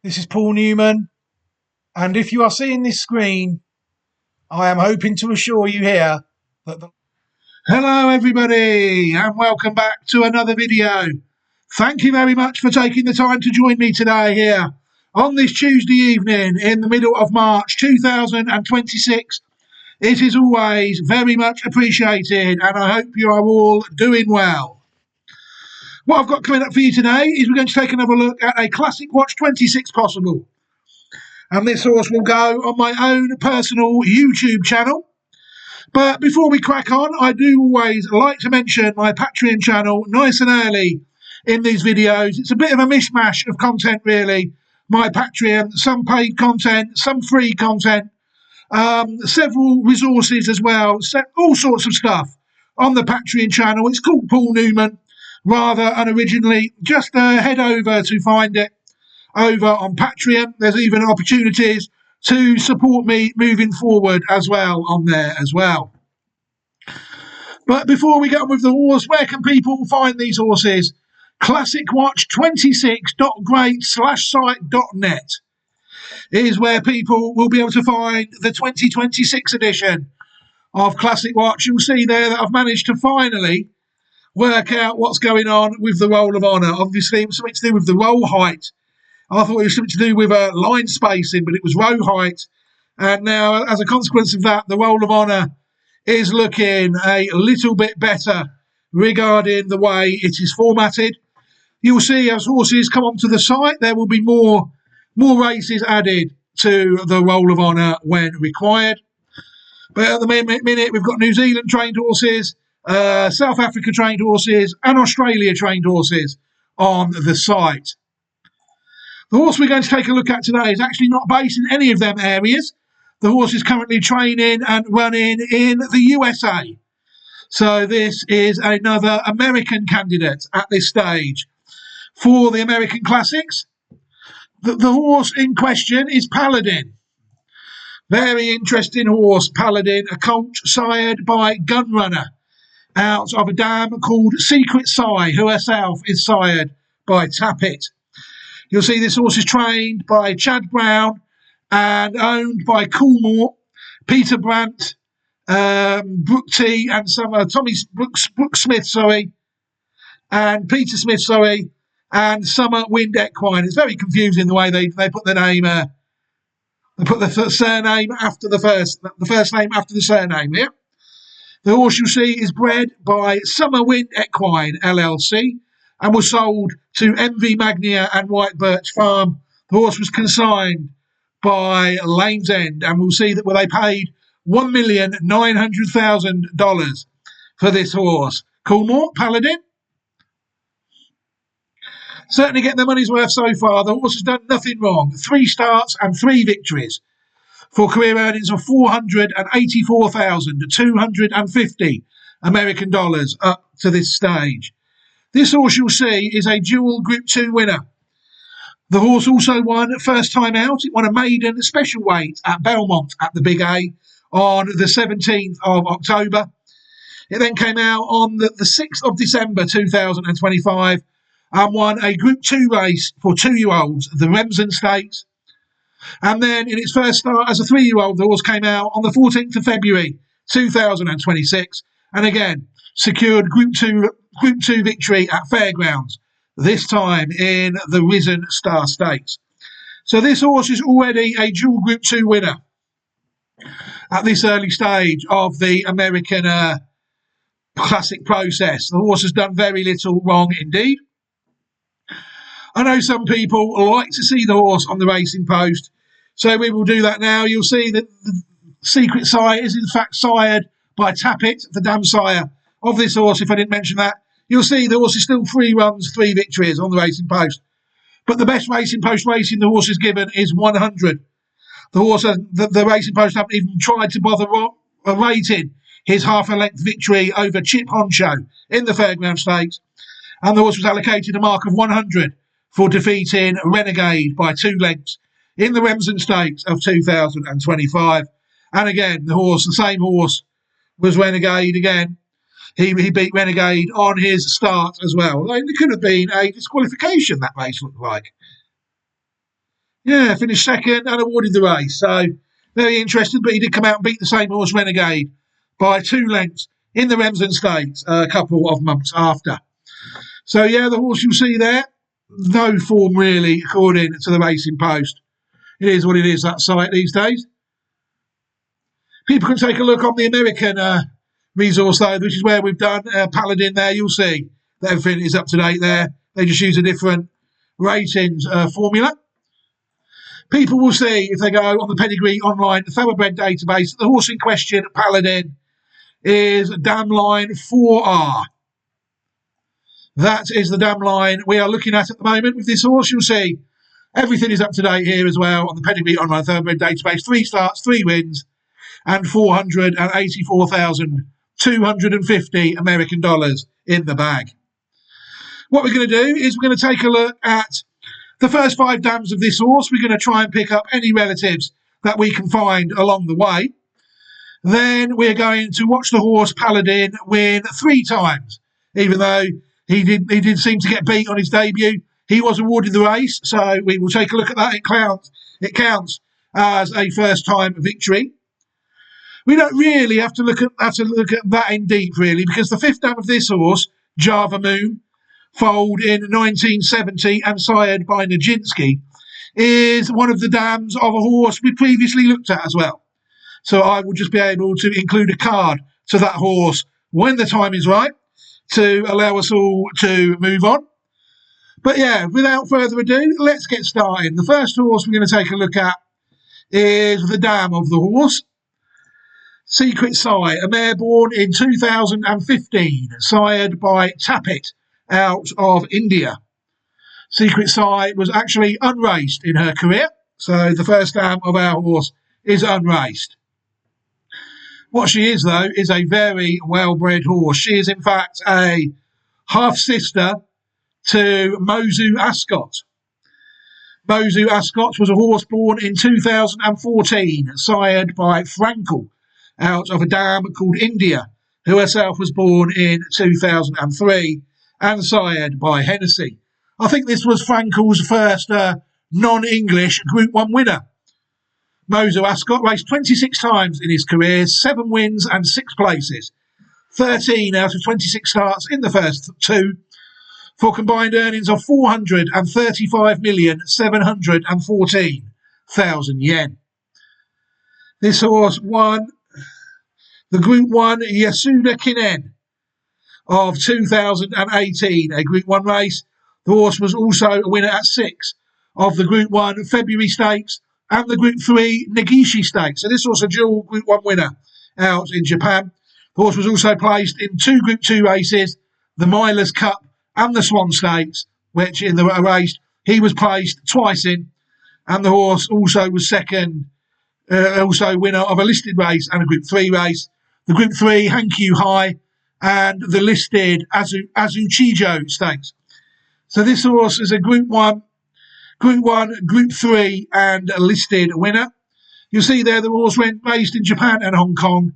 This is Paul Newman, and if you are seeing this screen, I am hoping to assure you here that Hello everybody and welcome back to another video. Thank you very much for taking the time to join me today here on this Tuesday evening in the middle of March 2026. It is always very much appreciated and I hope you are all doing well. What I've got coming up for you today is we're going to take another look at a Classic Watch 26 Possible. And this horse will go on my own personal YouTube channel. But before we crack on, I do always like to mention my Patreon channel nice and early in these videos. It's a bit of a mishmash of content, really. My Patreon, some paid content, some free content, several resources as well, all sorts of stuff on the Patreon channel. It's called Paul Newman, rather unoriginally. Just head over to find it over on Patreon. There's even opportunities to support me moving forward as well on there as well. But before we get on with the horse, where can people find these horses? classicwatch26.great/site.net is where people will be able to find the 2026 edition of Classic Watch. You'll see there that I've managed to finally work out what's going on with the roll of honour. Obviously, it was something to do with the roll height. I thought it was something to do with line spacing, but it was row height. And now, as a consequence of that, the roll of honour is looking a little bit better regarding the way it is formatted. You'll see as horses come onto the site, there will be more races added to the roll of honour when required. But at the minute, we've got New Zealand trained horses, South Africa trained horses, and Australia trained horses on the site. The horse we're going to take a look at today is actually not based in any of them areas. The horse is currently training and running in the USA. So this is another American candidate at this stage for the American Classics. The horse in question is Paladin. Very interesting horse, Paladin, a colt sired by Gunrunner out of a dam called Secret Sigh, who herself is sired by Tappet. You'll see this horse is trained by Chad Brown and owned by Coolmore, Peter Brandt, Brooke T, and some Brooke Smith, and Peter Smith, and Summer Wind Equine. It's very confusing the way they put the name. They put the surname after the first name after the surname. Yeah. The horse you see is bred by Summer Wind Equine LLC and was sold to MV Magnia and White Birch Farm. The horse was consigned by Lane's End, and we'll see that they paid $1,900,000 for this horse. Coolmore, Paladin. Certainly getting their money's worth so far. The horse has done nothing wrong. 3 starts and 3 victories for career earnings of $484,250 American dollars up to this stage. This horse you'll see is a dual Group 2 winner. The horse also won first time out. It won a maiden special weight at Belmont at the Big A on the 17th of October. It then came out on the 6th of December 2025 and won a Group 2 race for 2-year-olds, the Remsen Stakes. And then in its first start as a 3-year-old, the horse came out on the 14th of February 2026 and again secured Group 2 victory at Fairgrounds, this time in the Risen Star Stakes. So this horse is already a dual Group 2 winner at this early stage of the American Classic process. The horse has done very little wrong indeed. I know some people like to see the horse on the racing post, so we will do that now. You'll see that the Secret Sire is in fact sired by Tappet, the dam sire of this horse, if I didn't mention that. You'll see the horse is still 3 runs, 3 victories on the racing post. But the best racing post racing the horse is given is 100. The horse, the racing post haven't even tried to bother rating his half a length victory over Chip Honcho in the Fairground Stakes. And the horse was allocated a mark of 100 for defeating Renegade by 2 lengths in the Remsen Stakes of 2025. And again, the same horse was Renegade again. He beat Renegade on his start as well. It could have been a disqualification, that race looked like. Yeah, finished second and awarded the race. So very interesting, but he did come out and beat the same horse, Renegade, by 2 lengths in the Remsen Stakes a couple of months after. So yeah, the horse you'll see there, no form really according to the Racing Post. It is what it is, that site these days. People can take a look on the American resource though, which is where we've done Paladin there. You'll see that everything is up to date there. They just use a different ratings formula. People will see if they go on the Pedigree Online Thoroughbred database, the horse in question, Paladin, is dam line 4R. That is the dam line we are looking at the moment with this horse. You'll see everything is up to date here as well on the Pedigree Online Thoroughbred database. 3 starts, 3 wins, and $484,250 American dollars in the bag. What we're going to do is we're going to take a look at the first 5 dams of this horse. We're going to try and pick up any relatives that we can find along the way. Then we're going to watch the horse Paladin win 3 times, even though he did seem to get beat on his debut. He was awarded the race, so we will take a look at that. It counts as a first-time victory. We don't really have to look at that in deep, really, because the 5th dam of this horse, Java Moon, foaled in 1970 and sired by Nijinsky, is one of the dams of a horse we previously looked at as well. So I will just be able to include a card to that horse when the time is right to allow us all to move on. But yeah, without further ado, let's get started. The first horse we're going to take a look at is the dam of the horse. Secret Sai, a mare born in 2015, sired by Tapit out of India. Secret Sai was actually unraced in her career, so the first dam of our horse is unraced. What she is, though, is a very well-bred horse. She is, in fact, a half-sister to Mozu Ascot. Mozu Ascot was a horse born in 2014, sired by Frankel out of a dam called India, who herself was born in 2003 and sired by Hennessy. I think this was Frankel's first non-English Group 1 winner. Mozu Ascot raced 26 times in his career, 7 wins and 6 places, 13 out of 26 starts in the first 2, for combined earnings of 435,714,000 yen. This horse won the Group 1 Yasuda Kinen of 2018, a Group 1 race. The horse was also a winner at 6 of the Group 1 February Stakes and the Group 3 Negishi Stakes. So this was a dual Group 1 winner out in Japan. The horse was also placed in 2 Group 2 races, the Milers Cup and the Swan Stakes, which in the race he was placed twice in. And the horse also was second, also winner of a listed race and a Group 3 race. The Group 3 Hankyu High and the listed Azuchijo Stakes. So this horse is a Group 1, Group 3 and a listed winner. You'll see there the horse raced in Japan and Hong Kong.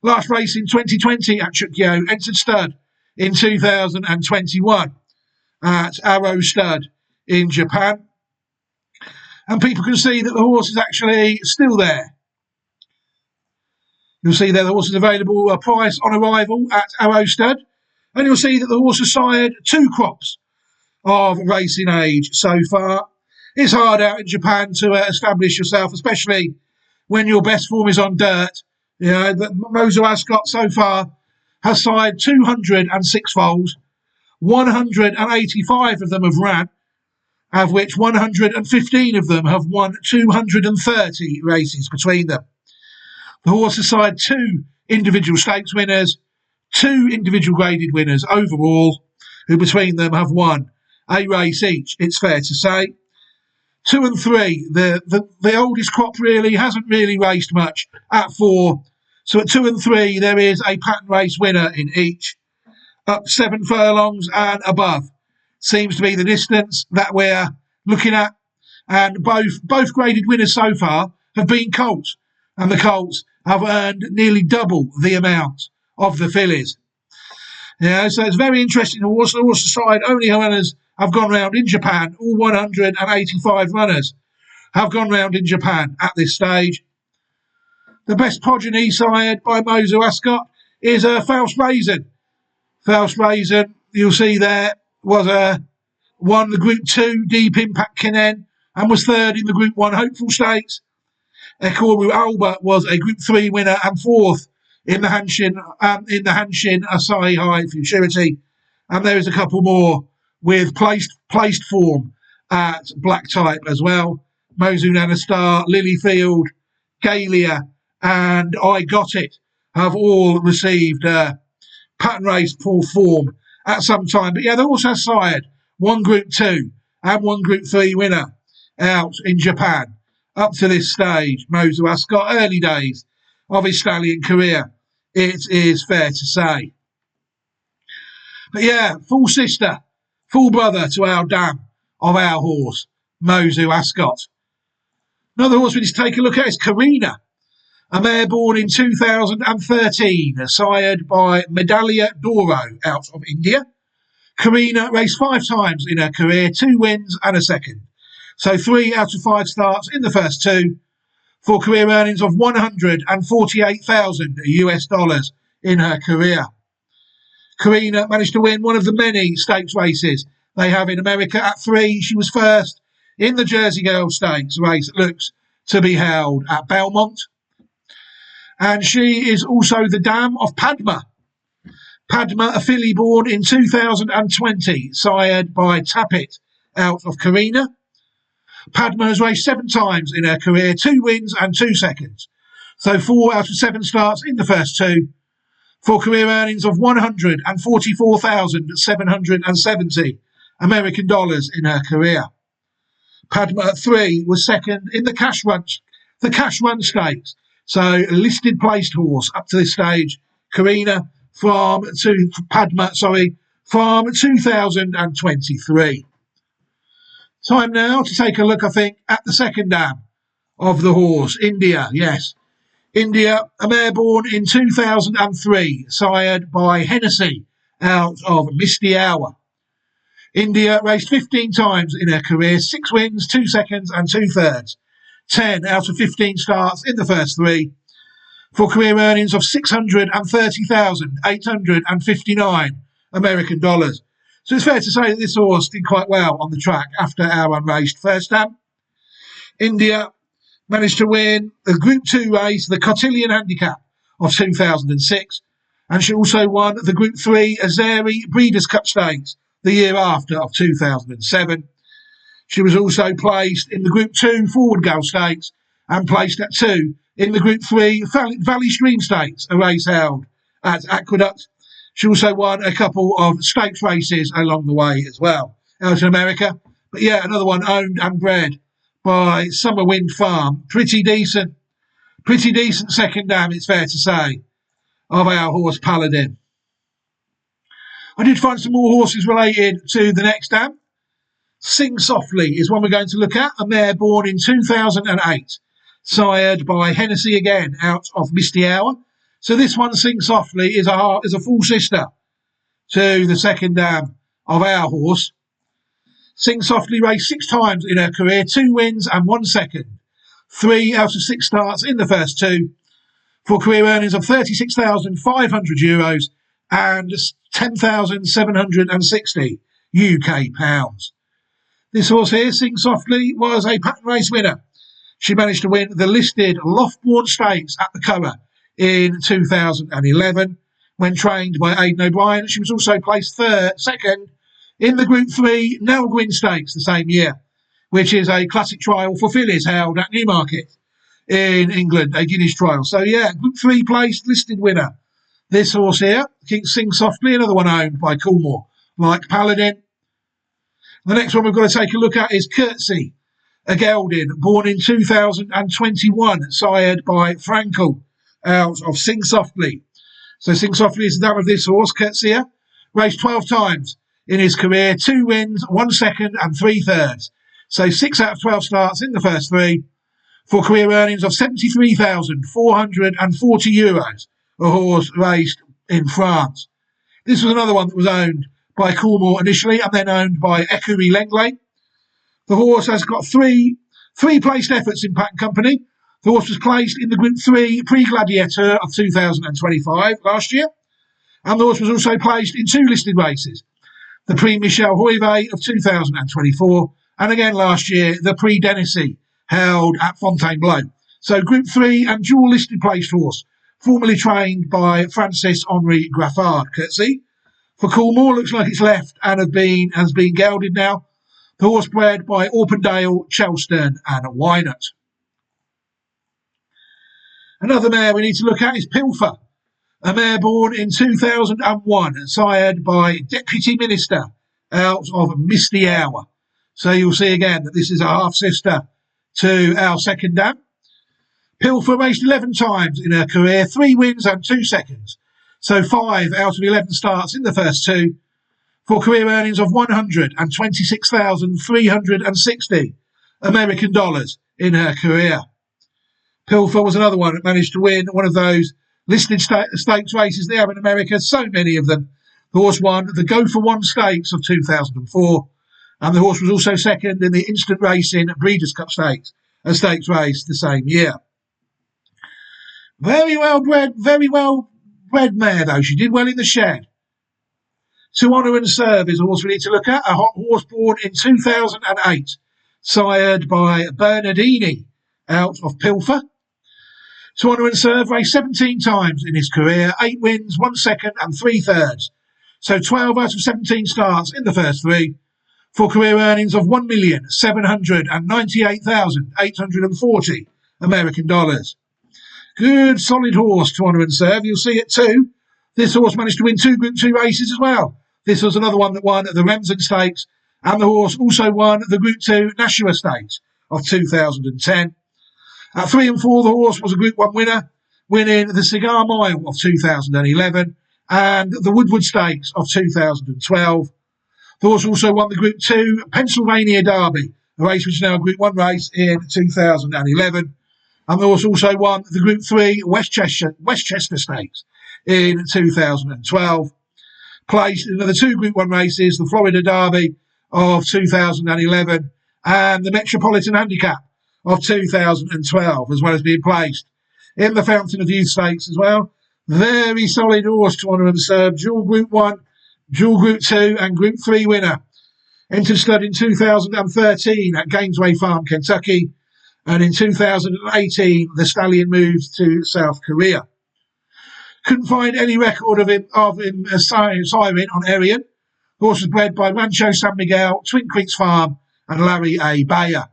Last race in 2020 at Chukyo, entered stud in 2021 at Arrow Stud in Japan. And people can see that the horse is actually still there. You'll see there the horse is available, a price on arrival at Arrow Stud. And you'll see that the horse has sired 2 crops of racing age so far. It's hard out in Japan to establish yourself, especially when your best form is on dirt. You know, Mozu Ascot so far has sired 206 foals. 185 of them have ran, of which 115 of them have won 230 races between them. The horse has sired 2 individual stakes winners, 2 individual graded winners overall, who between them have won a race each, it's fair to say. 2 and 3, the oldest crop really hasn't really raced much at 4. So at 2 and 3, there is a pattern race winner in each. Up 7 furlongs and above seems to be the distance that we're looking at. And both graded winners so far have been colts. And the colts have earned nearly double the amount of the fillies. Yeah, so it's very interesting. The horse side, only runners have gone round in Japan, all 185 runners have gone round in Japan at this stage. The best progeny sired by Mozu Ascot is Faust Raisin. Faust Raisin, you'll see there, was won the Group 2 Deep Impact Kinen and was third in the Group 1 Hopeful Stakes. Ekoru Alba was a Group 3 winner and fourth in the Hanshin Asahi High Futurity. And there is a couple more with placed form at Black Type as well. Mozu Nanostar, Lilyfield, Galia, and I Got It have all received pattern race poor form at some time. But yeah, they also sired one Group 2 and one Group 3 winner out in Japan up to this stage. Mozu Ascot, early days of his stallion career, it is fair to say. But yeah, full sister, full brother to our dam of our horse, Mozu Ascot. Another horse we need to take a look at is Karina, a mare born in 2013, sired by Medaglia d'Oro out of India. Karina raced 5 times in her career, 2 wins and a second. So 3 out of 5 starts in the first 2 for career earnings of $148,000 in her career. Karina managed to win one of the many stakes races they have in America at 3. She was first in the Jersey Girl Stakes race that looks to be held at Belmont. And she is also the dam of Padma. Padma, a filly born in 2020, sired by Tappet out of Karina. Padma has raced 7 times in her career, 2 wins and 2 seconds. So 4 out of 7 starts in the first 2 for career earnings of $144,770 American dollars in her career. Padma at 3 was second in the Cash Run Stakes. So a listed placed horse up to this stage. Karina from 2023. Time now to take a look, I think, at the second dam of the horse, India. Yes, India, a mare born in 2003, sired by Hennessy out of Misty Hour. India raced 15 times in her career, 6 wins, 2 seconds and 2 thirds. 10 out of 15 starts in the first 3 for career earnings of $630,859 American dollars. So it's fair to say that this horse did quite well on the track after our unraced first dam. India managed to win the Group 2 race, the Cotillion Handicap of 2006, and she also won the Group 3 Azeri Breeders' Cup Stakes the year after of 2007. She was also placed in the Group 2 Forward Goal Stakes and placed at 2 in the Group 3 Valley Stream Stakes, a race held at Aqueduct. She also won a couple of stakes races along the way as well, out in America. But yeah, another one owned and bred by Summer Wind Farm. Pretty decent second dam, it's fair to say, of our horse Paladin. I did find some more horses related to the next dam. Sing Softly is one we're going to look at, a mare born in 2008, sired by Hennessy again out of Misty Hour. So this one, Sing Softly, is a full sister to the second dam of our horse. Sing Softly raced 6 times in her career, 2 wins and 1 second. 3 out of 6 starts in the first 2 for career earnings of €30,500 and 10,760 UK pounds. This horse here, Sing Softly, was a pattern race winner. She managed to win the listed Loftbourne Stakes at the Curragh in 2011 when trained by Aidan O'Brien. She was also placed second in the Group 3 Nell-Gwyn Stakes the same year, which is a classic trial for fillies held at Newmarket in England, a Guinness trial. So yeah, Group 3 placed listed winner. This horse here, King Sing Softly, another one owned by Coolmore, like Paladin. The next one we've got to take a look at is Curtsy, a gelding born in 2021, sired by Frankel out of Sing Softly. So Sing Softly is the dam of this horse, Curtsy, raced 12 times in his career, 2 wins, 1 second and 3 thirds. So 6 out of 12 starts in the first 3 for career earnings of €73,440, a horse raced in France. This was another one that was owned by Coolmore initially and then owned by Ecurie Lenglet. The horse has got 3 3 placed efforts in Patent Company. The horse was placed in the Group 3 Prix Gladiateur of 2025 last year. And the horse was also placed in 2 listed races. The Prix Michel Hoivet of 2024. And again last year, the Prix Denisy held at Fontainebleau. So Group 3 and dual listed placed horse, formerly trained by Francis-Henri Graffard, courtesy. For Coolmore, looks like it's left and has been gelded now. The horse bred by Orpendale, Chelston and Wynot. Another mare we need to look at is Pilfer, a mare born in 2001, sired by Deputy Minister out of Misty Hour. So you'll see again that this is a half-sister to our second dam. Pilfer raced 11 times in her career, 3 wins and 2 seconds. So 5 out of 11 starts in the first 2, for career earnings of $126,360 American dollars in her career. Pilfer was another one that managed to win one of those listed stakes races they have in America, so many of them. The horse won the Go for One Stakes of 2004, and the horse was also second in the Instant Racing Breeders' Cup Stakes, a stakes race the same year. Very well bred mare, though. She did well in the shed. To Honour and Serve is a horse we need to look at, a horse born in 2008, sired by Bernardini out of Pilfer. To Honour and Serve raced 17 times in his career, 8 wins, 1 second and 3 thirds. So 12 out of 17 starts in the first 3, for career earnings of $1,798,840 American dollars. Good solid horse, To Honour and Serve. You'll see it too. This horse managed to win 2 Group 2 races as well. This was another one that won the Remsen Stakes, and the horse also won the Group 2 Nashua Stakes of 2010. At 3 and 4, the horse was a Group 1 winner, winning the Cigar Mile of 2011 and the Woodward Stakes of 2012. The horse also won the Group 2 Pennsylvania Derby, a race which is now a Group 1 race, in 2011. And the horse also won the Group 3 Westchester Stakes in 2012. Placed in another 2 Group 1 races, the Florida Derby of 2011 and the Metropolitan Handicap of 2012, as well as being placed in the Fountain of Youth Stakes as well. Very solid horse, To Honour and Serve. Dual Group 1, dual Group 2 and Group 3 winner. Entered stud in 2013 at Gainesway Farm, Kentucky. And in 2018, the stallion moved to South Korea. Couldn't find any record of him siring on Arian. The horse was bred by Rancho San Miguel, Twin Creeks Farm and Larry A. Bayer.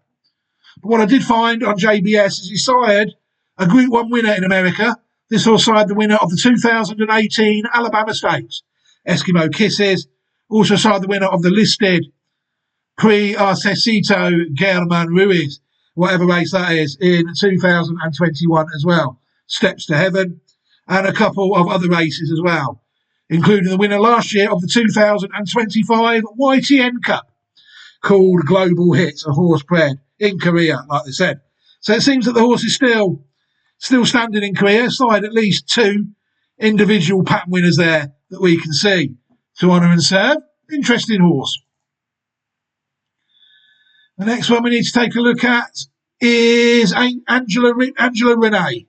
But what I did find on JBS is he sired a Group 1 winner in America. This horse sired the winner of the 2018 Alabama Stakes, Eskimo Kisses. Also sired the winner of the listed Prix Arcesito German Ruiz, whatever race that is, in 2021 as well. Steps to Heaven, and a couple of other races as well, including the winner last year of the 2025 YTN Cup, called Global Hit, a horse bred in Korea, like they said. So it seems that the horse is still standing in Korea, side at least 2 individual pattern winners there that we can see. To Honour and Serve, interesting horse. The next one we need to take a look at is Angela Renee.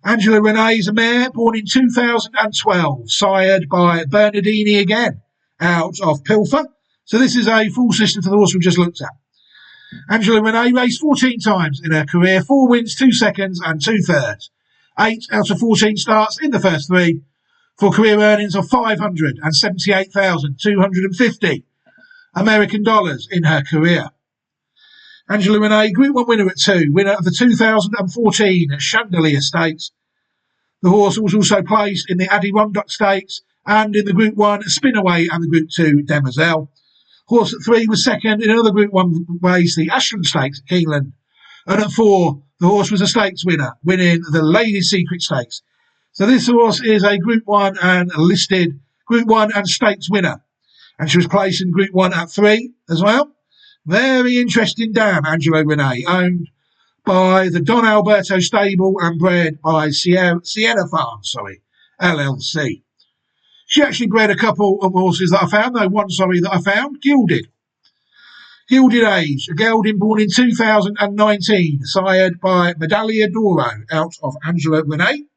Angela Renee is a mare born in 2012, sired by Bernardini again, out of Pilfer. So this is a full sister to the horse we just looked at. Angela Renee raced 14 times in her career, 4 wins, 2 seconds and 2 thirds. 8 out of 14 starts in the first 3, for career earnings of $578,250 American dollars in her career. Angela Renee, Group 1 winner at 2, winner of the 2014 Chandelier Stakes. The horse was also placed in the Adirondack Stakes and in the Group 1 Spinaway and the Group 2 Demoiselle. Horse at 3 was second in another Group 1 race, the Ashland Stakes at Keeneland. And at 4, the horse was a stakes winner, winning the Ladies' Secret Stakes. So this horse is a Group 1 and listed Group 1 and stakes winner. And she was placed in Group 1 at 3 as well. Very interesting dam, Angelo Renee, owned by the Don Alberto Stable and bred by Sienna Farm, LLC. She actually bred a couple of horses that I found, one that I found, gilded. Gilded Age, a gelding born in 2019, sired by Medaglia d'Oro out of Angelo Renee.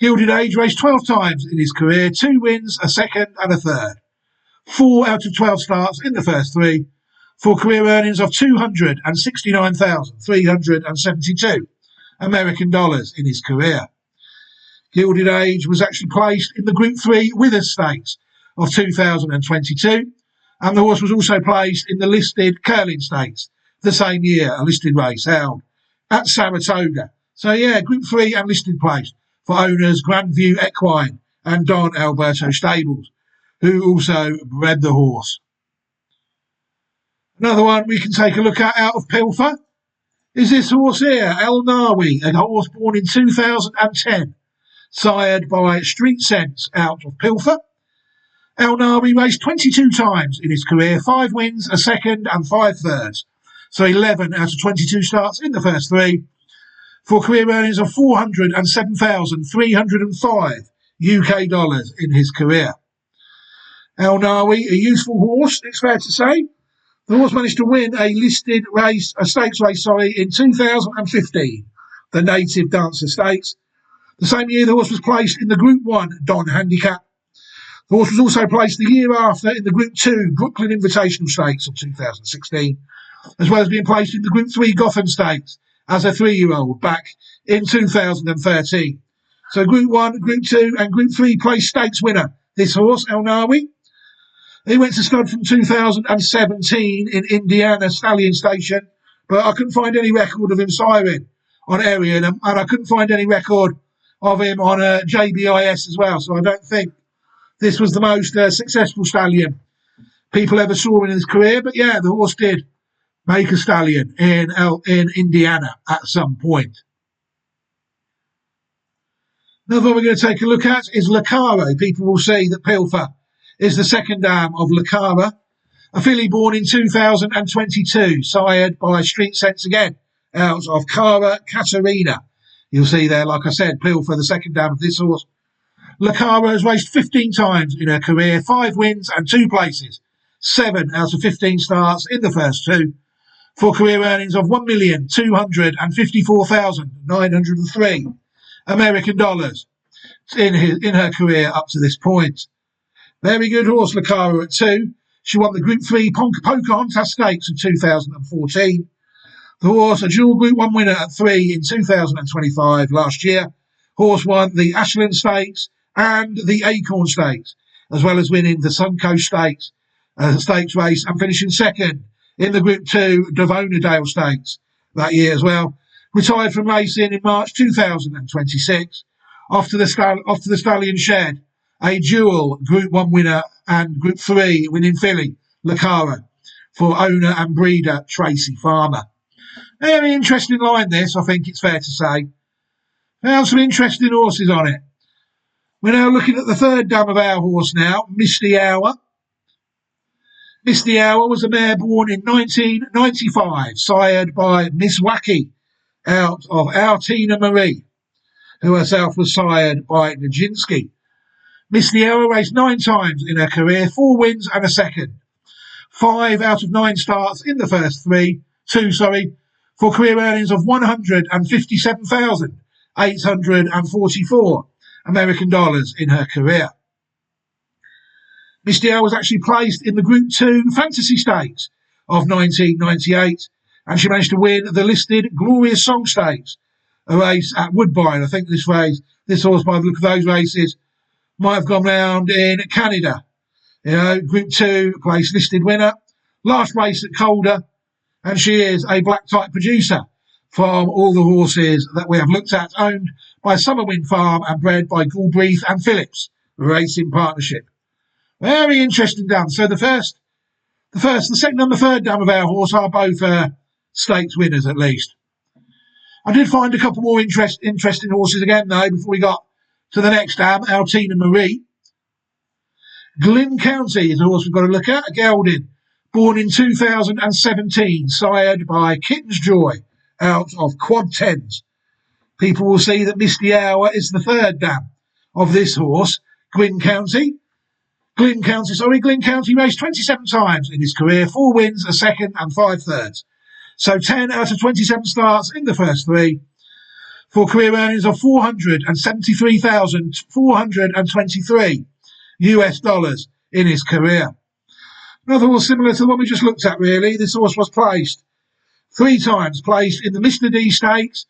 Gilded Age raced 12 times in his career, 2 wins, a second and a third. 4 out of 12 starts in the first 3, for career earnings of $269,372 American dollars in his career. Gilded Age was actually placed in the Group 3 Withers Stakes of 2022, and the horse was also placed in the listed Curling Stakes the same year, a listed race held at Saratoga. So yeah, Group 3 and listed place for owners Grandview Equine and Don Alberto Stables, who also bred the horse. Another one we can take a look at out of Pilfer is this horse here, El Nawi, a horse born in 2010, sired by Street Sense out of Pilfer. El Nawi raced 22 times in his career, 5 wins, a second and 5 thirds. So 11 out of 22 starts in the first 3, for career earnings of $407,305 UK dollars in his career. El Nawi, a useful horse, it's fair to say. The horse managed to win a stakes race, in 2015, the Native Dancer Stakes. The same year, the horse was placed in the Group 1 Don Handicap. The horse was also placed the year after in the Group 2 Brooklyn Invitational Stakes of 2016, as well as being placed in the Group 3 Gotham Stakes as a 3-year-old back in 2013. So Group 1, Group 2 and Group 3 place stakes winner, this horse, El Nawi. He went to stud from 2017 in Indiana Stallion Station, but I couldn't find any record of him siring on Arian, and I couldn't find any record of him on JBIS as well. So I don't think this was the most successful stallion people ever saw in his career. But yeah, the horse did make a stallion in Indiana at some point. Another one we're going to take a look at is Lacaro. People will see that Pilfer is the second dam of Lacaro, a filly born in 2022, sired by Street Sense again, out of Cara Caterina. You'll see there, like I said, Pilfer, the second dam of this horse. Lacaro has raced 15 times in her career, 5 wins and 2 places, 7 out of 15 starts in the first 2, for career earnings of $1,254,903 American dollars in her career up to this point. Very good horse, Lacaro at 2. She won the Group 3 Pocahontas Stakes of 2014. The horse, a dual Group 1 winner at 3 in 2025 last year. Horse won the Ashland Stakes and the Acorn Stakes, as well as winning the Suncoast Stakes race and finishing second in the Group 2 Devonadale Stakes that year as well. Retired from racing in March 2026 after the Stallion shed a dual Group 1 winner and Group 3 winning filly, Lacaro, for owner and breeder Tracy Farmer. Very interesting line this, I think it's fair to say. Found some interesting horses on it. We're now looking at the third dam of our horse now, Misty Hour. Misty Hour was a mare born in 1995, sired by Miss Wacky out of Our Tina Marie, who herself was sired by Nijinsky. Misty Hour raced 9 times in her career, 4 wins and a second. 5 out of 9 starts in the first 2, for career earnings of $157,844 American dollars in her career. Misty Hour was actually placed in the Group 2 Fantasy Stakes of 1998, and she managed to win the listed Glorious Song Stakes, a race at Woodbine. I think this horse, by the look of those races, might have gone round in Canada. Group 2 place listed winner. Last race at Calder, and she is a black type producer from all the horses that we have looked at, owned by Summerwind Farm and bred by Galbraith and Phillips Racing Partnership. Very interesting dam. So the second and the third dam of our horse are both stakes winners at least. I did find a couple more interesting horses again though before we got to the next dam, Altina Marie. Glynn County is a horse we've got to look at, a gelding, born in 2017, sired by Kitten's Joy out of Quad Tens. People will see that Misty Hour is the third dam of this horse, Glynn County. Glyn County raced 27 times in his career, 4 wins, a second and 5 thirds. So 10 out of 27 starts in the first 3 for career earnings of $473,423 US dollars in his career. Another horse similar to the one we just looked at, really. This horse was placed 3 times, placed in the Mr. D Stakes,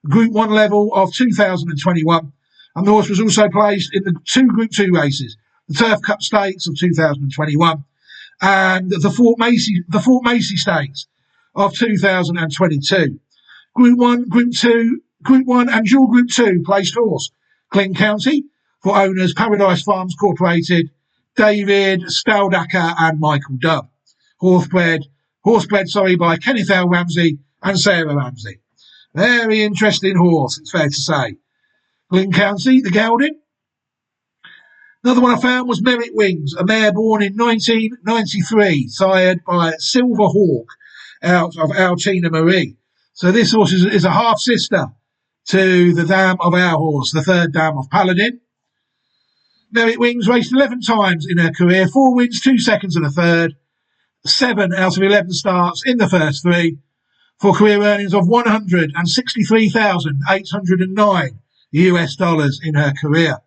Group 1 level of 2021. And the horse was also placed in the 2 Group 2 races, the Turf Cup Stakes of 2021 and the Fort Macy Stakes of 2022. Group 1, Group 2, Group 1 and dual Group 2 placed horse, Glyn County, for owners Paradise Farms Corporated, David Staldacker and Michael Dubb. Horsebred by Kenneth L. Ramsey and Sarah Ramsey. Very interesting horse, it's fair to say. Glyn County, the gelding. Another one I found was Merit Wings, a mare born in 1993, sired by Silver Hawk out of Altina Marie. So this horse is a half-sister to the dam of our horse, the third dam of Paladin. Merit Wings raced 11 times in her career, 4 wins, 2 seconds and a third, 7 out of 11 starts in the first 3 for career earnings of $163,809 US dollars in her career.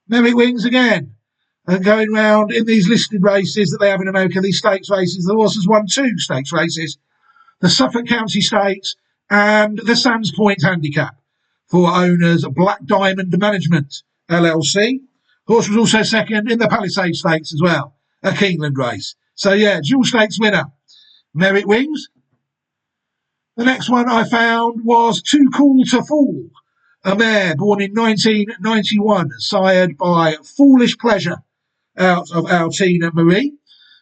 Merit Wings again, going round in these listed races that they have in America, these stakes races. The horse has won 2 stakes races, the Suffolk County Stakes and the Sands Point Handicap for owners Black Diamond Management LLC. The horse was also second in the Palisade Stakes as well, a Keeneland race. So yeah, dual stakes winner, Merit Wings. The next one I found was Too Cool to Fool, a mare born in 1991, sired by Foolish Pleasure out of Altina Marie.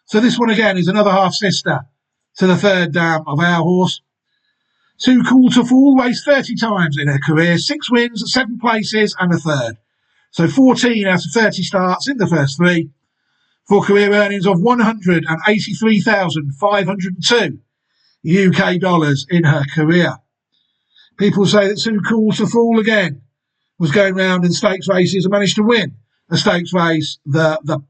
So this one again is another half-sister to the third dam of our horse. Too Cool to Fool raced 30 times in her career, 6 wins, 7 places and a third. So 14 out of 30 starts in the first 3 for career earnings of $183,502 UK dollars in her career. People say that Too Cool to Fool again was going round in stakes races and managed to win a stakes race, the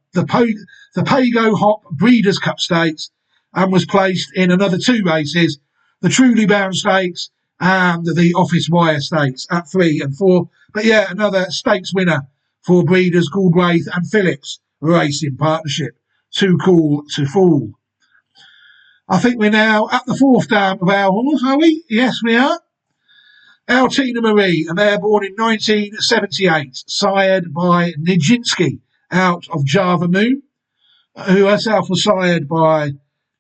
Pago Hop Breeders' Cup Stakes, and was placed in another 2 races, the Truly Bound Stakes and the Office Wire Stakes at 3 and 4. But yeah, another stakes winner for Breeders, Galbraith and Phillips Racing Partnership. Too Cool to Fool. I think we're now at the 4th dam of our horse, are we? Yes, we are. Altina Marie, a mare born in 1978, sired by Nijinsky out of Java Moon, who herself was sired by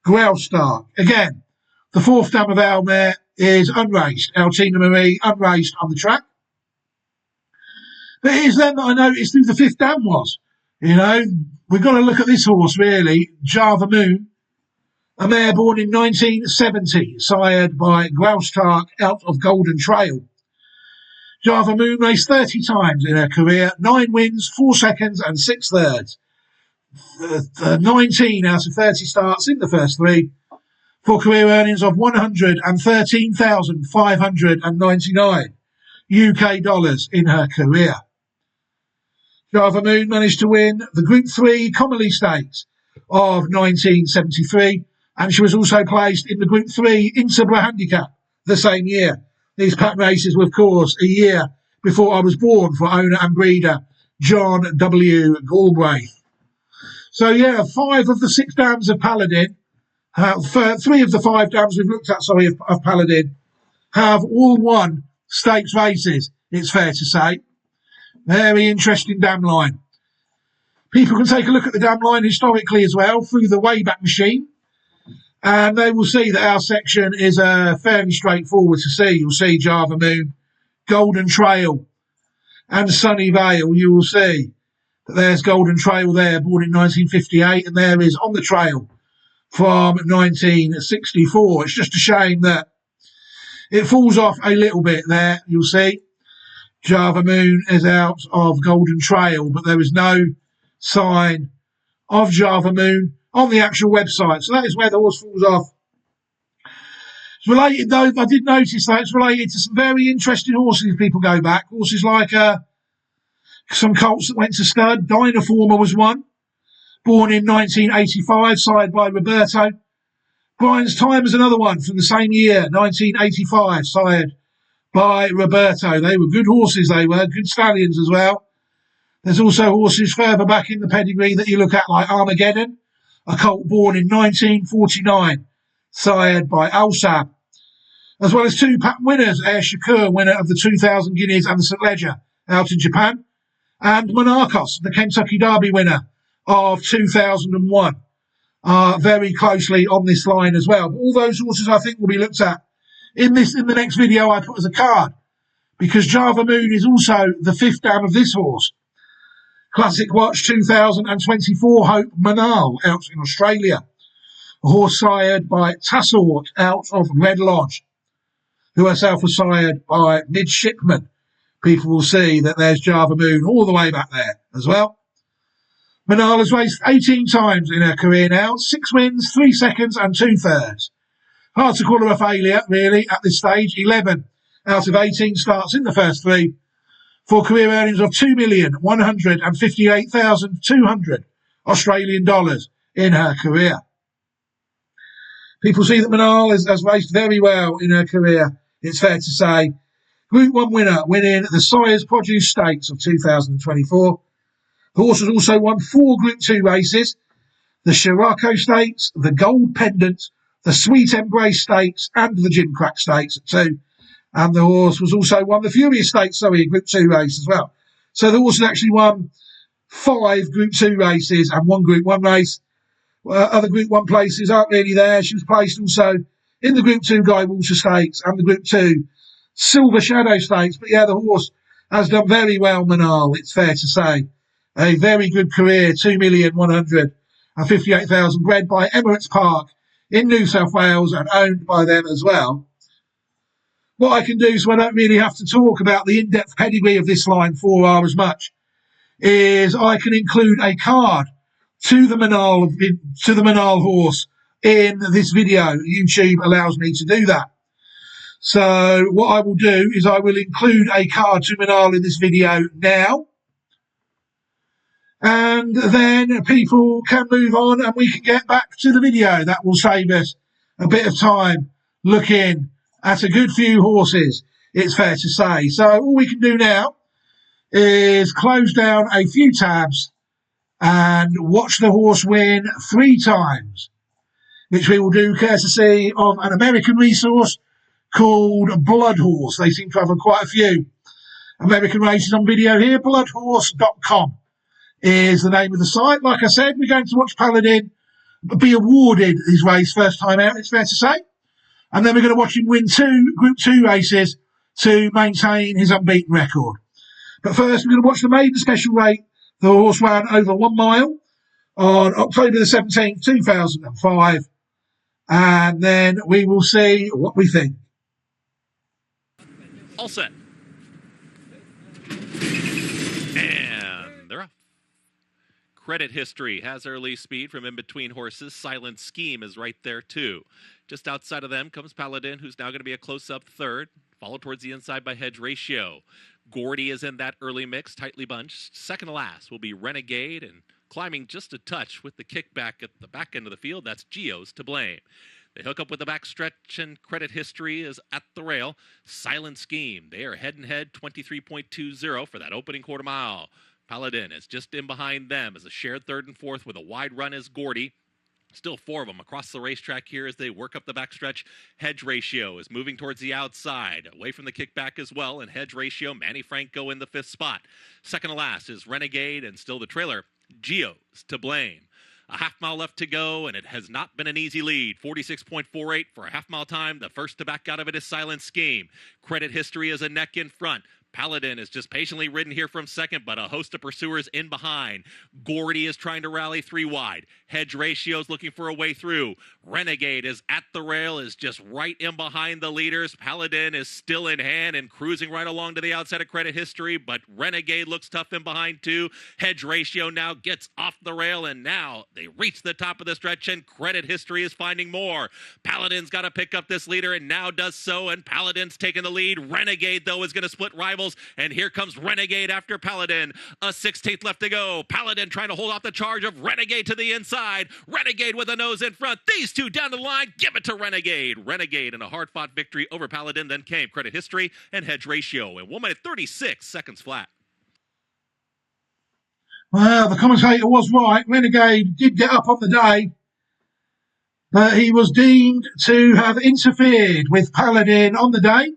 Graustark. Again, the 4th dam of our mare is unraced. Altina Marie, unraced on the track. But here's then that I noticed who the 5th dam was. You know, we've got to look at this horse, really. Java Moon, a mare born in 1970, sired by Graustark out of Golden Trail. Java Moon raced 30 times in her career, 9 wins, 4 seconds and 6 thirds. 19 out of 30 starts in the first 3 for career earnings of $113,599 UK dollars in her career. Java Moon managed to win the Group 3 Commonly Stakes of 1973, and she was also placed in the Group 3 Interbra Handicap the same year. These pattern races were, of course, a year before I was born for owner and breeder John W. Galbraith. So, yeah, 5 of the 6 dams of Paladin, 3 of the 5 dams we've looked at, of Paladin, have all won stakes races, it's fair to say. Very interesting dam line. People can take a look at the dam line historically as well through the Wayback Machine, and they will see that our section is fairly straightforward to see. You'll see Java Moon, Golden Trail and Sunny Vale. You will see that there's Golden Trail there, born in 1958, and there is On the Trail from 1964. It's just a shame that it falls off a little bit there. You'll see Java Moon is out of Golden Trail, but there is no sign of Java Moon on the actual website. So that is where the horse falls off. It's related, though, I did notice that it's related to some very interesting horses if people go back. Horses like some colts that went to stud. Dynaformer was one. born in 1985, sired by Roberto. Brian's Time is another one from the same year, 1985, sired by Roberto. They were good horses, they were, good stallions as well. There's also horses further back in the pedigree that you look at, like Armageddon, a colt born in 1949, sired by Alsab. As well as two patent winners, Air Shakur, winner of the 2000 Guineas and the St. Leger out in Japan, and Monarchos, the Kentucky Derby winner of 2001, are very closely on this line as well. But all those horses I think will be looked at in the next video I put as a card, because Java Moon is also the fifth dam of this horse. Classic Watch 2024 Hope Manal out in Australia. A horse sired by Tassort out of Red Lodge, who herself was sired by Midshipman. People will see that there's Java Moon all the way back there as well. Manal has raced 18 times in her career now, 6 wins, 3 seconds and 2 thirds. Hard to call her a failure, really, at this stage. 11 out of 18 starts in the first 3, for career earnings of $2,158,200 Australian dollars in her career. People see that Manal has raced very well in her career, it's fair to say. Group 1 winner, winning the Sire's Produce Stakes of 2024. The horse has also won 4 Group 2 races, the Shirako Stakes, the Gold Pendant, the Sweet Embrace Stakes, and the Gimcrack Stakes at 2. And the horse was also won the Furious Stakes, a Group 2 race as well. So the horse has actually won 5 Group 2 races and 1 Group 1 race. Other Group 1 places aren't really there. She was placed also in the Group 2 Guy Walter Stakes and the Group 2 Silver Shadow Stakes. But yeah, the horse has done very well, Manal, it's fair to say. A very good career, $2,158,000, bred by Emirates Park in New South Wales and owned by them as well. What I can do, so I don't really have to talk about the in-depth pedigree of this line 4R as much, is I can include a card to the Manal horse in this video. YouTube allows me to do that. So what I will do is I will include a card to Manal in this video now. And then people can move on and we can get back to the video. That will save us a bit of time looking at a good few horses, it's fair to say. So all we can do now is close down a few tabs and watch the horse win 3 times, which we will do courtesy of an American resource called Blood Horse. They seem to have quite a few American races on video here. Bloodhorse.com is the name of the site. Like I said, we're going to watch Paladin be awarded his race first time out, it's fair to say. And then we're going to watch him win 2 Group 2 races to maintain his unbeaten record. But first, we're going to watch the maiden special rate. The horse ran over 1 mile on October the 17th, 2005. And then we will see what we think. All set. And they're off. Credit History has early speed from in between horses. Silent Scheme is right there too. Just outside of them comes Paladin, who's now going to be a close-up third, followed towards the inside by Hedge Ratio. Gordy is in that early mix, tightly bunched. Second to last will be Renegade, and climbing just a touch with the kickback at the back end of the field, that's Geo's To Blame. They hook up with the backstretch, and Credit History is at the rail. Silent Scheme, they are head-and-head, 23.20 for that opening quarter mile. Paladin is just in behind them as a shared third and fourth with a wide run is Gordy. Still 4 of them across the racetrack here as they work up the backstretch. Hedge Ratio is moving towards the outside, away from the kickback as well, and Hedge Ratio, Manny Franco in the 5th spot. Second to last is Renegade, and still the trailer, Geo's To Blame. A half-mile left to go, and it has not been an easy lead. 46.48 for a half-mile time. The first to back out of it is Silent Scheme. Credit History is a neck in front. Paladin is just patiently ridden here from second, but a host of pursuers in behind. Gordy is trying to rally 3 wide. Hedge Ratio is looking for a way through. Renegade is at the rail, is just right in behind the leaders. Paladin is still in hand and cruising right along to the outside of Credit History, but Renegade looks tough in behind too. Hedge Ratio now gets off the rail, and now they reach the top of the stretch, and Credit History is finding more. Paladin's got to pick up this leader, and now does so, and Paladin's taking the lead. Renegade, though, is going to split rivals rivals. And here comes Renegade after Paladin. A 16th left to go. Paladin trying to hold off the charge of Renegade to the inside. Renegade with a nose in front. These two down the line. Give it to Renegade. Renegade in a hard-fought victory over Paladin. Then came Credit History and Hedge Ratio in 1 minute 36 seconds flat. Well, the commentator was right. Renegade did get up on the day, but he was deemed to have interfered with Paladin on the day.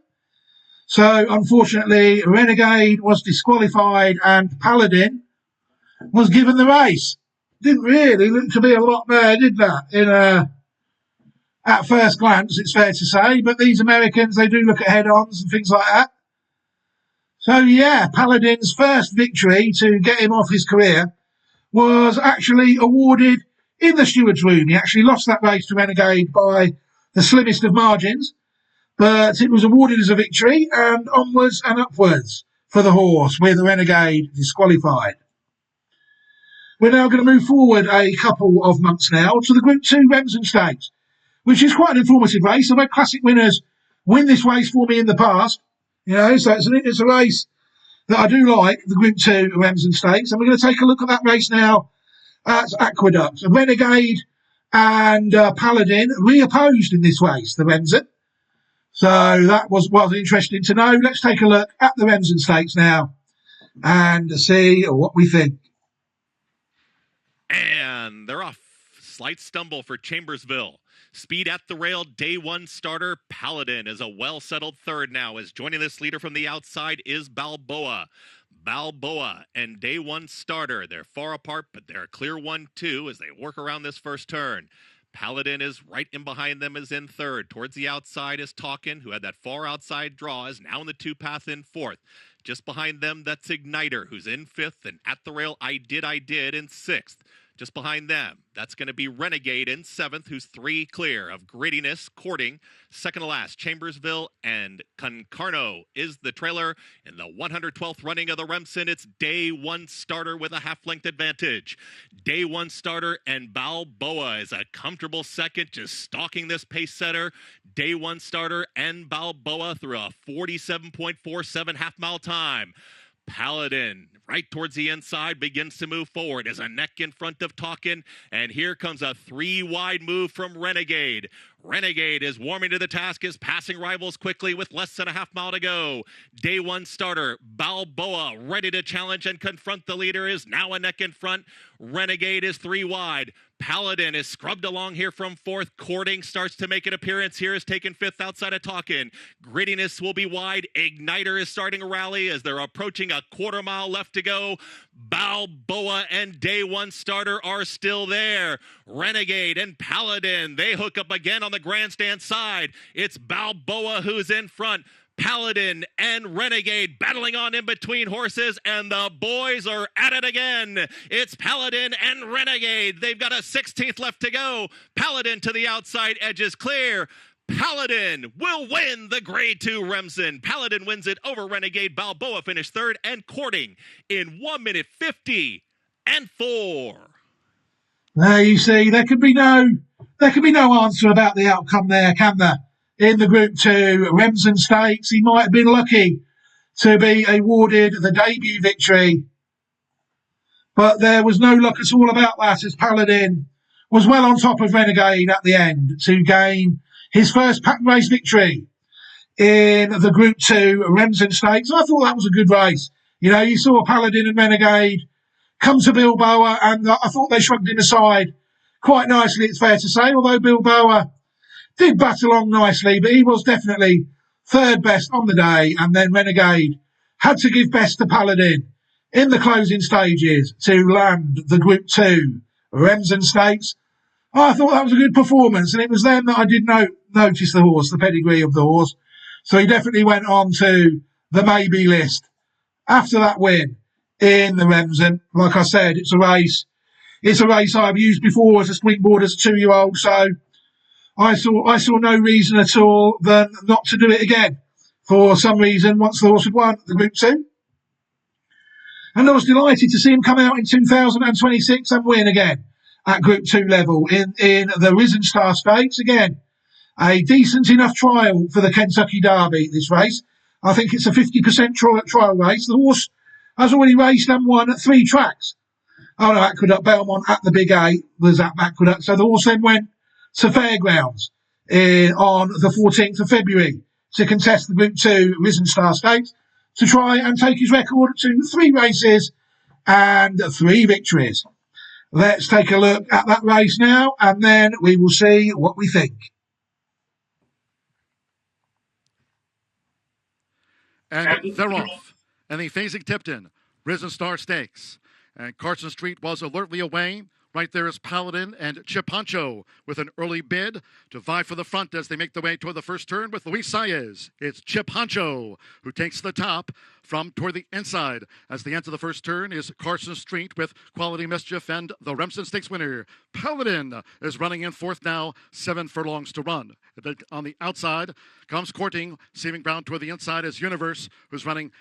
So, unfortunately, Renegade was disqualified and Paladin was given the race. Didn't really look to be a lot there, did that? At first glance, it's fair to say. But these Americans, they do look at head-ons and things like that. So, yeah, Paladin's first victory to get him off his career was actually awarded in the steward's room. He actually lost that race to Renegade by the slimmest of margins, but it was awarded as a victory and onwards and upwards for the horse with Renegade disqualified. We're now going to move forward a couple of months now to the Group 2 Remsen Stakes, which is quite an informative race. I've had classic winners win this race for me in the past. So it's a race that I do like, the Group 2 Remsen Stakes. And we're going to take a look at that race now at Aqueduct. Renegade and Paladin reopposed in this race, the Remsen. So that was interesting to know. Let's take a look at the Remsen Stakes now and see what we think. And they're off. Slight stumble for Chambersville. Speed at the rail, day one starter. Paladin is a well-settled third now, as joining this leader from the outside is Balboa. Balboa and day one starter. They're far apart, but they're a clear 1-2 as they work around this first turn. Paladin is right in behind them, is in third. Towards the outside is Talkin, who had that far outside draw, is now in the two-path in fourth. Just behind them, that's Igniter, who's in fifth, and at the rail, I did in sixth. Just behind them, that's going to be Renegade in seventh, who's 3 clear of Grittiness, Courting. Second to last, Chambersville and Concarno is the trailer. In the 112th running of the Remsen, it's day one starter with a half-length advantage. Day one starter and Balboa is a comfortable second, just stalking this pace setter. Day one starter and Balboa through a 47.47 half-mile time. Paladin, right towards the inside, begins to move forward as a neck in front of Talkin. And here comes a 3-wide move from Renegade. Renegade is warming to the task, is passing rivals quickly with less than a half mile to go. Day one starter, Balboa, ready to challenge and confront the leader, is now a neck in front. Renegade is 3 wide. Paladin is scrubbed along here from fourth. Courting starts to make an appearance here, is taken fifth outside of Talkin. Grittiness will be wide. Igniter is starting a rally as they're approaching a quarter mile left to go. Balboa and day one starter are still there. Renegade and Paladin, they hook up again on the grandstand side. It's Balboa who's in front. Paladin and Renegade battling on in between horses, and the boys are at it again. It's Paladin and Renegade. They've got a 16th left to go. Paladin to the outside edge is clear. Paladin will win the Grade 2 Remsen. Paladin wins it over Renegade. Balboa finished third, and Courting in 1 minute 50 and 4. There you see, there can be no answer about the outcome there, can there? In the Group 2 Remsen Stakes, he might have been lucky to be awarded the debut victory, but there was no luck at all about that, as Paladin was well on top of Renegade at the end to gain his first pack race victory in the Group 2 Remsen Stakes. I thought that was a good race. You saw Paladin and Renegade come to Bilboa, and I thought they shrugged him aside quite nicely, it's fair to say, although Bilboa did bat along nicely, but he was definitely third best on the day, and then Renegade had to give best to Paladin in the closing stages to land the Group 2 Remsen Stakes. I thought that was a good performance, and it was then that I did notice the horse, the pedigree of the horse. So he definitely went on to the maybe list after that win in the Remsen. Like I said, it's a race I've used before as a springboard as a 2-year-old, so I saw no reason at all than not to do it again for some reason once the horse had won the Group 2. And I was delighted to see him come out in 2026 and win again at Group 2 level in the Risen Star Stakes. Again, a decent enough trial for the Kentucky Derby, this race. I think it's a 50% trial race. The horse has already raced and won at 3 tracks. Oh no, Aqueduct, Belmont at the Big 8 was at Aqueduct. So the horse then went to Fairgrounds on the 14th of February to contest the Group 2 Risen Star Stakes to try and take his record to 3 races and 3 victories. Let's take a look at that race now, and then we will see what we think. And they're off. And the phasing Tipton, Risen Star Stakes. And Carson Street was alertly away. Right there is Paladin and Chip Honcho with an early bid to vie for the front as they make their way toward the first turn with Luis Saez. It's Chip Honcho who takes the top from toward the inside. As they enter the first turn is Carson Street with Quality Mischief and the Remsen Stakes winner. Paladin is running in fourth now, 7 furlongs to run. On the outside comes Courting, saving ground toward the inside is Universe, who's running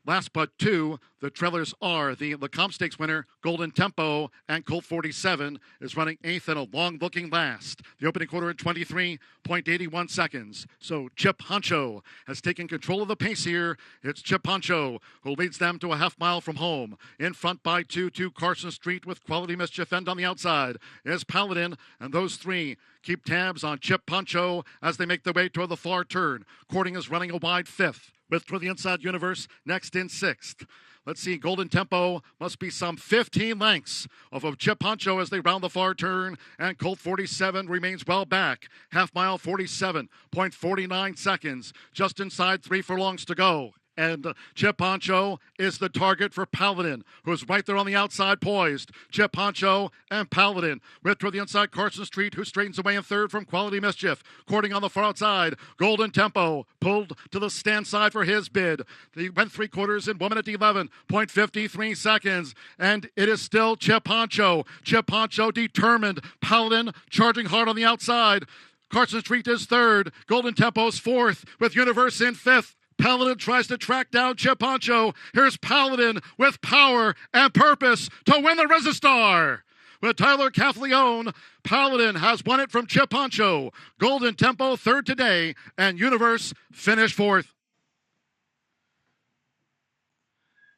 last but 2. The trailers are the Lecomte Stakes winner, Golden Tempo, and Colt 47 is running 8th in a long-looking last. The opening quarter at 23.81 seconds. So Chip Honcho has taken control of the pace here. It's Chip Honcho who leads them to a half mile from home. In front by 2 to Carson Street with Quality Mischief, and on the outside is Paladin, and those 3 keep tabs on Chip Honcho as they make their way toward the far turn. Courting is running a wide 5th. With toward the inside Universe next in 6th. Let's see, Golden Tempo must be some 15 lengths off of Chip Honcho as they round the far turn, and Colt 47 remains well back. Half mile, 47.49 seconds, just inside 3 furlongs to go. And Chip Honcho is the target for Paladin, who's right there on the outside poised. Chip Honcho and Paladin with toward the inside Carson Street, who straightens away in third from Quality Mischief. Courting on the far outside. Golden Tempo pulled to the stand side for his bid. He went 3/4 in 1 minute 11.53 seconds. And it is still Chip Honcho. Chip Honcho determined. Paladin charging hard on the outside. Carson Street is third. Golden Tempo's fourth with Universe in fifth. Paladin tries to track down Chip Honcho. Here's Paladin with power and purpose to win the Risen Star. With Tyler Cathleone, Paladin has won it from Chip Honcho. Golden Tempo third today, and Universe finished fourth.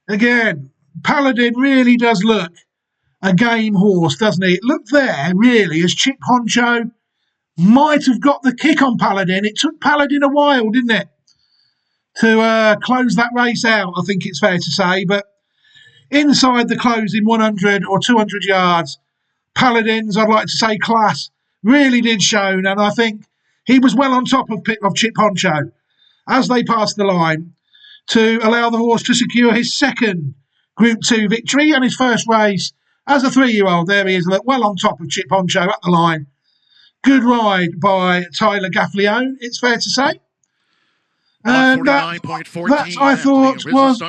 Again, Paladin really does look a game horse, doesn't he? It looked there, really, as Chip Honcho might have got the kick on Paladin. It took Paladin a while, didn't it, to close that race out, I think it's fair to say. But inside the closing 100 or 200 yards, Paladin's, I'd like to say, class really did show. And I think he was well on top of Chip Honcho as they passed the line to allow the horse to secure his second Group 2 victory and his first race as a 3-year-old. There he is, well on top of Chip Honcho at the line. Good ride by Tyler Cathleone, it's fair to say. And that, I thought, was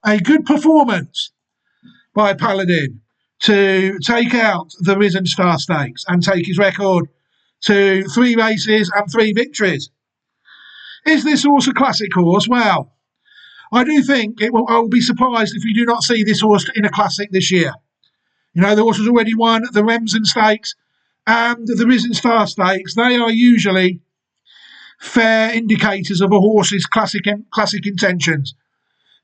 a good performance by Paladin to take out the Risen Star Stakes and take his record to 3 races and 3 victories. Is this horse a classic horse? Well, I do think I will be surprised if you do not see this horse in a classic this year. You know, the horse has already won the Remsen Stakes and the Risen Star Stakes. They are usually fair indicators of a horse's classic intentions.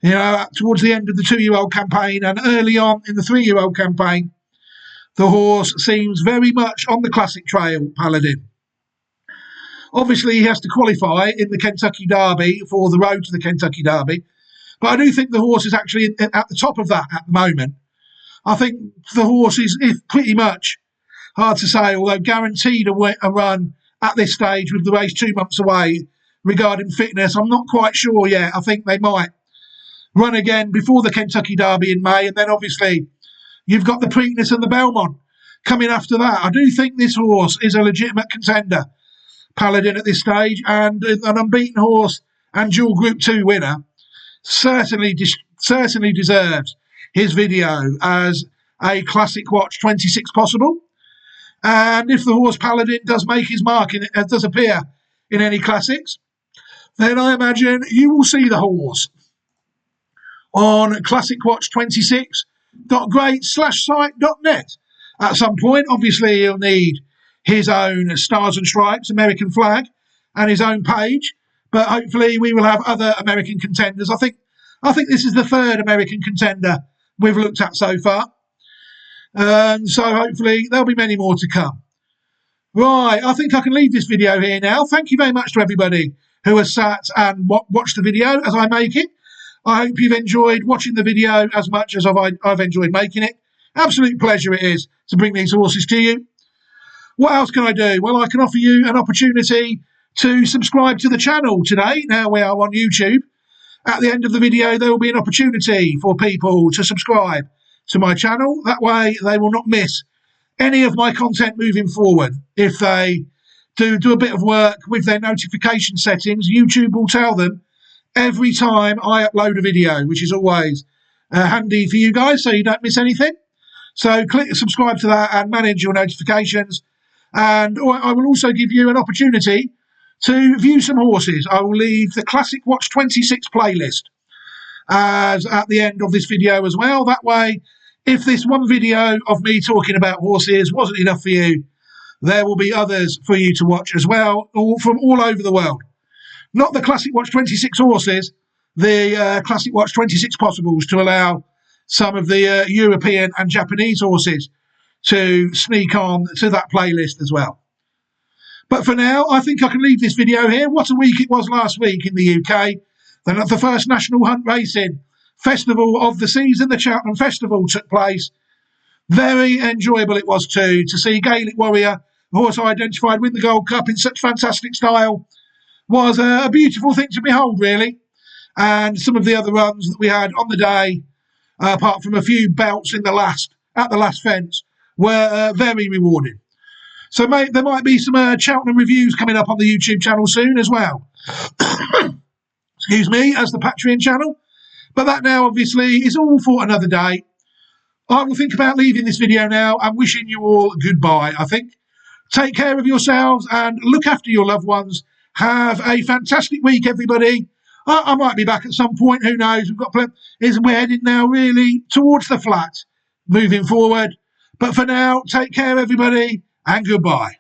You know, towards the end of the 2-year-old campaign and early on in the 3-year-old campaign, the horse seems very much on the classic trail, Paladin. Obviously, he has to qualify in the Kentucky Derby for the road to the Kentucky Derby, but I do think the horse is actually at the top of that at the moment. I think the horse is pretty much, hard to say, although guaranteed a run at this stage with the race 2 months away regarding fitness. I'm not quite sure yet. I think they might run again before the Kentucky Derby in May, and then obviously you've got the Preakness and the Belmont coming after that. I do think this horse is a legitimate contender, Paladin, at this stage, and an unbeaten horse and dual Group 2 winner certainly deserves his video as a Classic Watch 26 possible. And if the horse Paladin does make his mark, does appear in any classics, then I imagine you will see the horse on classicwatch26.great/site.net at some point. Obviously, he'll need his own Stars and Stripes American flag and his own page. but hopefully we will have other American contenders. I think this is the third American contender we've looked at so far. So hopefully there'll be many more to come. Right, I think I can leave this video here now. Thank you very much to everybody who has sat and watched the video as I make it. I hope you've enjoyed watching the video as much as I've enjoyed making it. Absolute pleasure it is to bring these horses to you. What else can I do? Well, I can offer you an opportunity to subscribe to the channel today. Now we are on YouTube. At the end of the video, there will be an opportunity for people to subscribe to my channel. That way they will not miss any of my content moving forward. If they do a bit of work with their notification settings, YouTube will tell them every time I upload a video, which is always handy for you guys so you don't miss anything. So click subscribe to that and manage your notifications. And I will also give you an opportunity to view some horses. I will leave the Classic Watch 26 playlist as at the end of this video as well. That way, if this one video of me talking about horses wasn't enough for you, there will be others for you to watch as well, all from all over the world. Not the Classic Watch 26 horses, the Classic Watch 26 possibles, to allow some of the European and Japanese horses to sneak on to that playlist as well. But for now, I think I can leave this video here. What a week it was last week in the UK. Then at the first National Hunt Racing Festival of the season, the Cheltenham Festival, took place. Very enjoyable it was too, to see Gaelic Warrior, the horse I identified, win the Gold Cup in such fantastic style. Was a beautiful thing to behold, really. And some of the other runs that we had on the day, apart from a few bouts at the last fence, were very rewarding. So there might be some Cheltenham reviews coming up on the YouTube channel soon as well. Excuse me, as the Patreon channel. But that now, obviously, is all for another day. I will think about leaving this video now and wishing you all goodbye, I think. Take care of yourselves and look after your loved ones. Have a fantastic week, everybody. I might be back at some point, who knows. We're heading now really towards the flat, moving forward. But for now, take care, everybody, and goodbye.